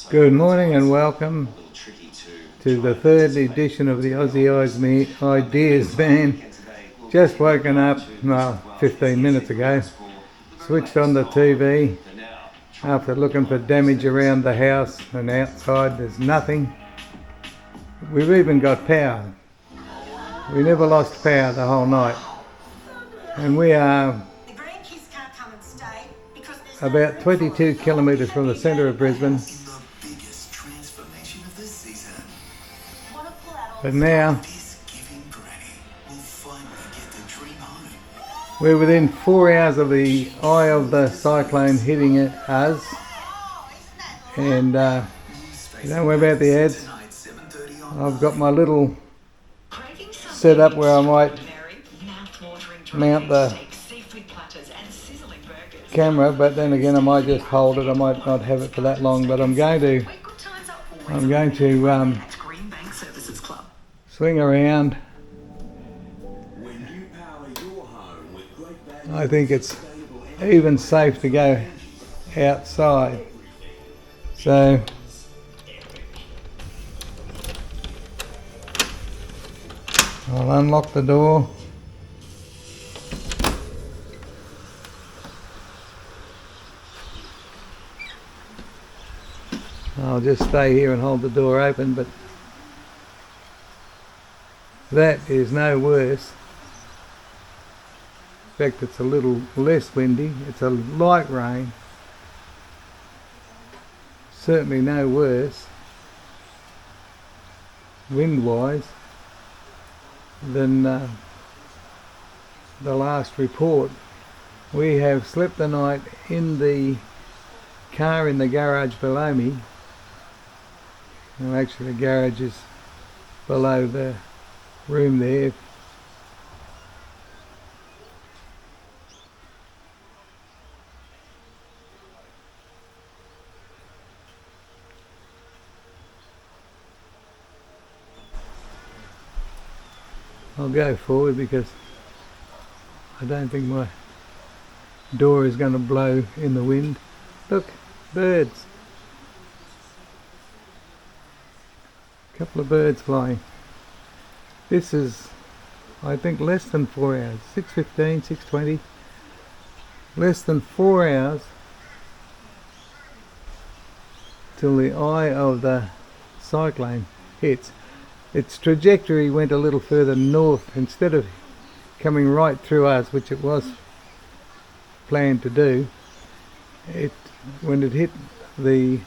Good morning and welcome to the third edition of the Aussie Ideas Band. Just woken up, well, 15 minutes ago. Switched on the TV after looking for damage around the house and outside. There's nothing. We've even got power. We never lost power the whole night. And we are about 22 kilometres from the centre of Brisbane. But now we're within 4 hours of the eye of the cyclone hitting us. And don't worry about the ads. I've got my little setup where I might mount the camera, but then again I might just hold it. I might not have it for that long, but I'm going to swing around. I think it's even safe to go outside. So I'll unlock the door. I'll just stay here and hold the door open, but that is no worse. In fact, it's a little less windy. It's a light rain. Certainly no worse, wind-wise, than the last report. We have slept the night in the car in the garage below me. Well, actually the garage is below the room there. I'll go forward because I don't think my door is going to blow in the wind. Look, birds. A couple of birds flying. This is, I think, less than 4 hours. 6:15, 6:20. Less than 4 hours till the eye of the cyclone hits. Its trajectory went a little further north. Instead of coming right through us, which it was planned to do, when it hit the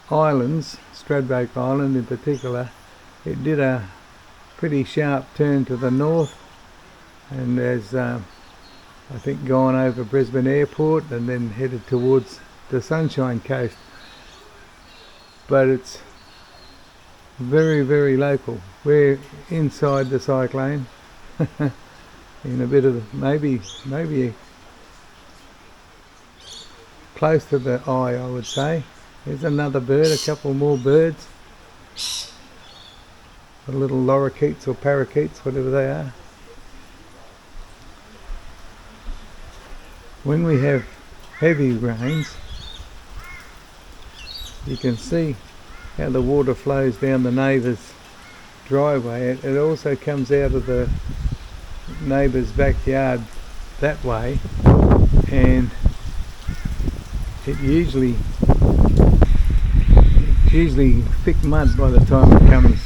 islands, Stradbroke Island in particular, it did a pretty sharp turn to the north and has I think gone over Brisbane Airport and then headed towards the Sunshine Coast. But it's very, very local. We're inside the cyclone in a bit of maybe close to the eye, I would say. There's another bird, a couple more birds, the little lorikeets or parakeets, whatever they are. When we have heavy rains, you can see how the water flows down the neighbour's driveway. It also comes out of the neighbour's backyard that way, and it's usually thick mud by the time it comes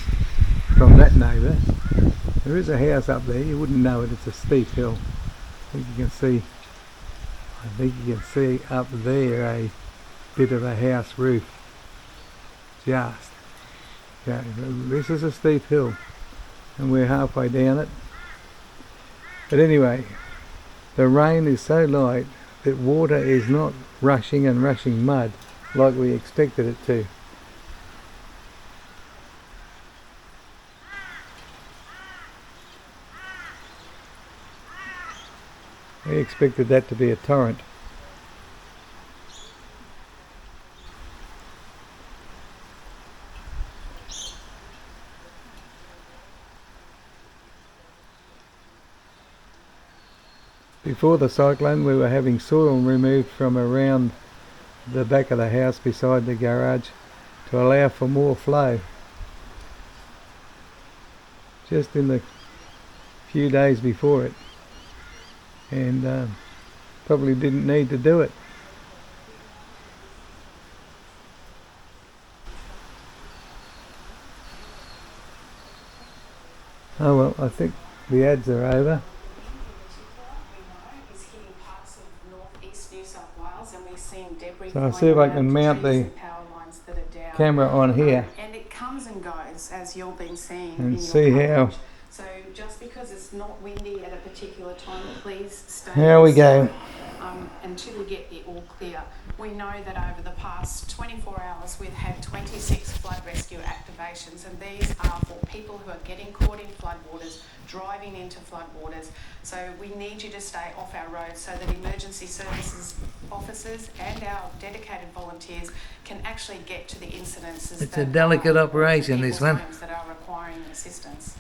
from that neighbour. There is a house up there. You wouldn't know it. It's a steep hill. I think you can see up there a bit of a house roof. Yeah, this is a steep hill and we're halfway down it. But anyway, the rain is so light that water is not rushing mud like we expected it to. We expected that to be a torrent. Before the cyclone, we were having soil removed from around the back of the house beside the garage to allow for more flow. Just in the few days before it, and probably didn't need to do it. Oh well, I think the ads are over. So I'll see if I can mount the camera on here and it comes and goes, as you've been seeing, and see how. So just because it's not windy at a particular time, please stay Here we go. until we get the all clear. We know that over the past 24 hours we've had 26 flood rescue activations, and these are for people who are getting caught in floodwaters, driving into floodwaters. So we need you to stay off our roads so that emergency services officers and our dedicated volunteers can actually get to the incidences. It's a delicate operation, this one. That are requiring assistance.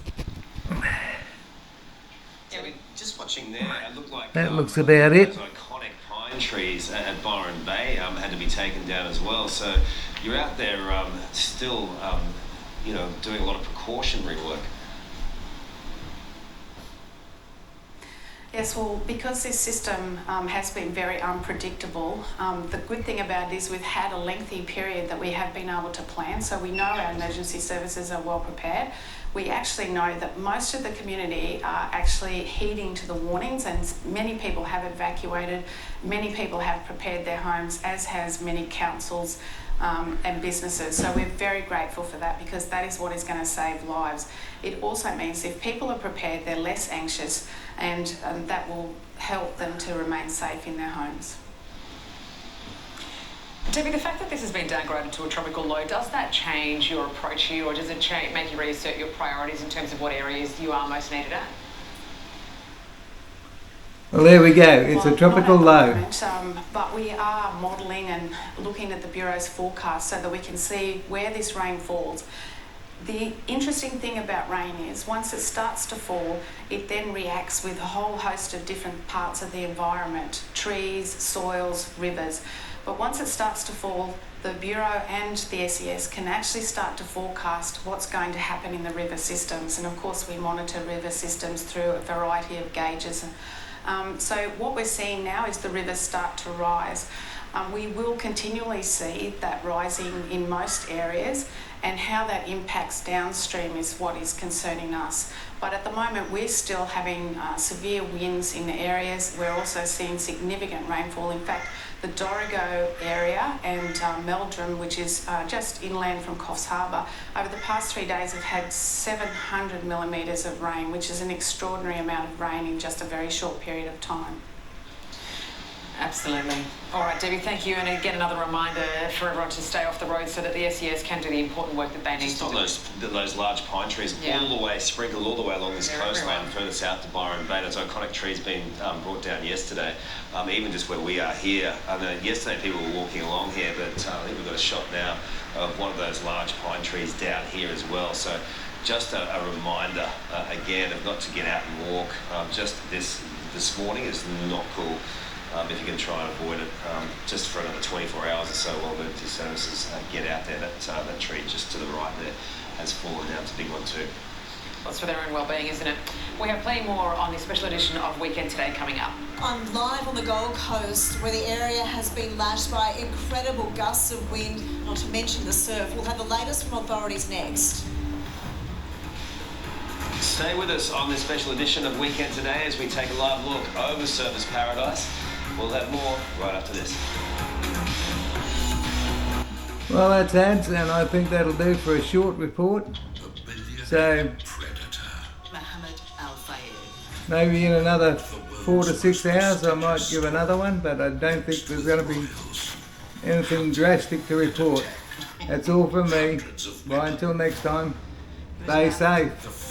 Yeah, just watching there, it looked like that looks about it. Those iconic pine trees at Byron Bay had to be taken down as well. So you're out there still, you know, doing a lot of precautionary work. Yes, well, because this system has been very unpredictable, the good thing about it is we've had a lengthy period that we have been able to plan, so we know our emergency services are well prepared. We actually know that most of the community are actually heeding to the warnings, and many people have evacuated, many people have prepared their homes, as has many councils and businesses. So we're very grateful for that, because that is what is going to save lives. It also means if people are prepared, they're less anxious, and that will help them to remain safe in their homes. Debbie, the fact that this has been downgraded to a tropical low, does that change your approach here, or does it make you reassert your priorities in terms of what areas you are most needed at? Well, there we go. It's a tropical low. But we are modelling and looking at the Bureau's forecast so that we can see where this rain falls. The interesting thing about rain is once it starts to fall, it then reacts with a whole host of different parts of the environment, trees, soils, rivers. But once it starts to fall, the Bureau and the SES can actually start to forecast what's going to happen in the river systems. And of course we monitor river systems through a variety of gauges. So what we're seeing now is the rivers start to rise. We will continually see that rising in most areas, and how that impacts downstream is what is concerning us. But at the moment we're still having severe winds in the areas. We're also seeing significant rainfall. In fact, the Dorrigo area and Meldrum, which is just inland from Coffs Harbour, over the past 3 days have had 700 millimetres of rain, which is an extraordinary amount of rain in just a very short period of time. Absolutely. All right, Debbie, thank you. And again, another reminder for everyone to stay off the road so that the SES can do the important work that they need to do. Those large pine trees all the way, sprinkled all the way along this coastline, further south to Byron Bay. Those iconic trees being brought down yesterday, even just where we are here. I know yesterday people were walking along here, but I think we've got a shot now of one of those large pine trees down here as well. So just a reminder, again, of not to get out and walk. Just this morning is not cool. If you can try and avoid it just for another 24 hours or so while emergency services get out there. That tree just to the right there has fallen down. It's a big one too. That's for their own well-being, isn't it? We have plenty more on this special edition of Weekend Today coming up. I'm live on the Gold Coast, where the area has been lashed by incredible gusts of wind, not to mention the surf. We'll have the latest from authorities next. Stay with us on this special edition of Weekend Today as we take a live look over Surfers Paradise. We'll have more right after this. Well, that's ads, and I think that'll do for a short report. So maybe in another 4 to 6 hours I might give another one, but I don't think there's going to be anything drastic to report. That's all from me. Bye until next time. Stay safe.